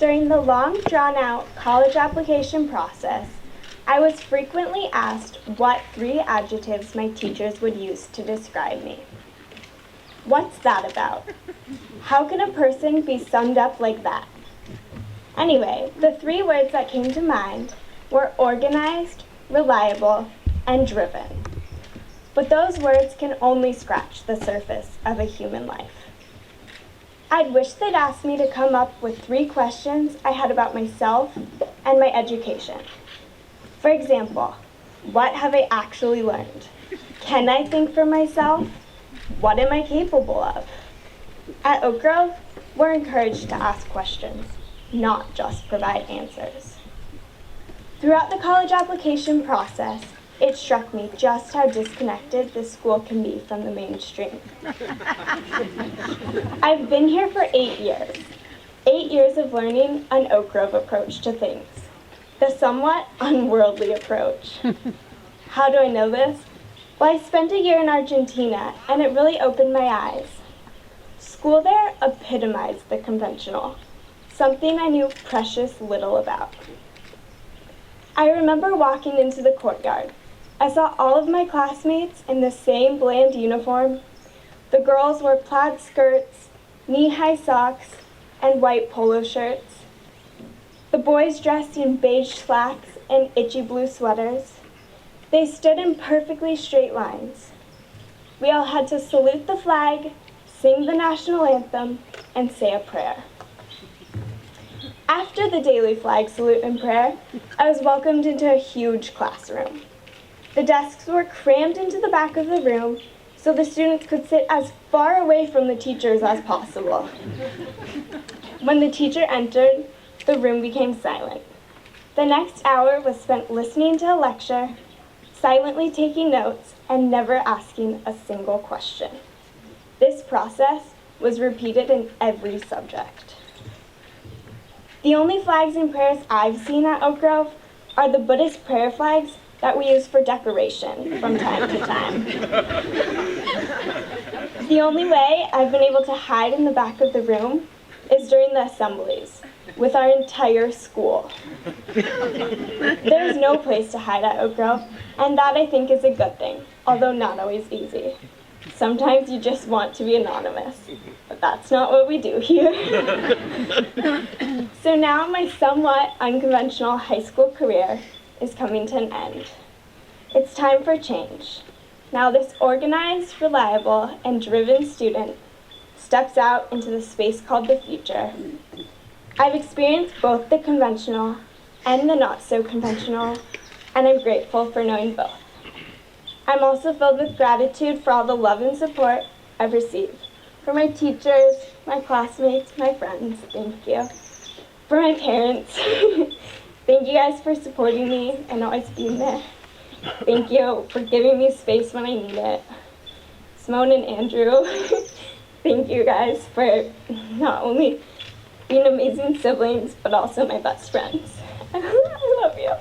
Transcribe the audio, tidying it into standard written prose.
During the long, drawn-out college application process, I was frequently asked what 3 adjectives my teachers would use to describe me. What's that about? How can a person be summed up like that? Anyway, the 3 words that came to mind were organized, reliable, and driven. But those words can only scratch the surface of a human life. I'd wish they'd asked me to come up with 3 questions I had about myself and my education. For example, what have I actually learned? Can I think for myself? What am I capable of? At Oak Grove, we're encouraged to ask questions, not just provide answers. Throughout the college application process, it struck me just how disconnected this school can be from the mainstream. I've been here for 8 years. 8 years of learning an Oak Grove approach to things. The somewhat unworldly approach. How do I know this? Well, I spent a year in Argentina, and it really opened my eyes. School there epitomized the conventional, something I knew precious little about. I remember walking into the courtyard. I saw all of my classmates in the same bland uniform. The girls wore plaid skirts, knee-high socks, and white polo shirts. The boys dressed in beige slacks and itchy blue sweaters. They stood in perfectly straight lines. We all had to salute the flag, sing the national anthem, and say a prayer. After the daily flag salute and prayer, I was welcomed into a huge classroom. The desks were crammed into the back of the room so the students could sit as far away from the teachers as possible. When the teacher entered, the room became silent. The next hour was spent listening to a lecture, silently taking notes, and never asking a single question. This process was repeated in every subject. The only flags and prayers I've seen at Oak Grove are the Buddhist prayer flags that we use for decoration from time to time. The only way I've been able to hide in the back of the room is during the assemblies with our entire school. There's no place to hide at Oak Grove, and that I think is a good thing, although not always easy. Sometimes you just want to be anonymous, but that's not what we do here. So now my somewhat unconventional high school career is coming to an end. It's time for change. Now this organized, reliable, and driven student steps out into the space called the future. I've experienced both the conventional and the not so conventional, and I'm grateful for knowing both. I'm also filled with gratitude for all the love and support I've received. For my teachers, my classmates, my friends, thank you. For my parents, thank you guys for supporting me and always being there. Thank you for giving me space when I need it. Simone and Andrew, thank you guys for not only being amazing siblings, but also my best friends. I love you.